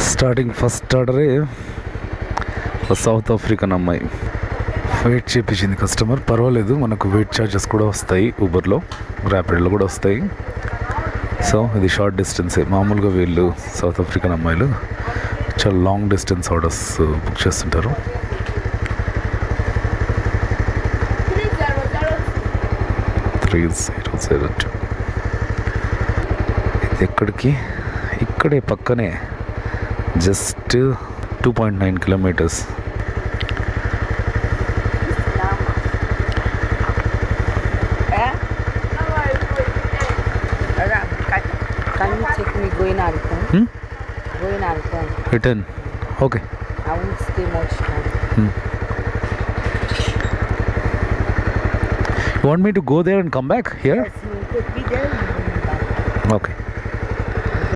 Starting first ఆర్డరే south African అమ్మాయి wait చేయించింది customer. పర్వాలేదు, మనకు వెయిట్ ఛార్జెస్ కూడా వస్తాయి, ఊబర్లో ర్యాపిడ్లో కూడా వస్తాయి. సో ఇది షార్ట్ డిస్టెన్సే. మామూలుగా వీళ్ళు సౌత్ ఆఫ్రికన్ అమ్మాయిలు చాలా లాంగ్ డిస్టెన్స్ ఆర్డర్స్ బుక్ చేస్తుంటారు. ఇది ఎక్కడికి? ఇక్కడే పక్కనే, just 2.9 kilometres. Can you take me going and return? Going and return. Return. Okay. I won't stay much time. You want me to go there and come back here? Yes, you take me there.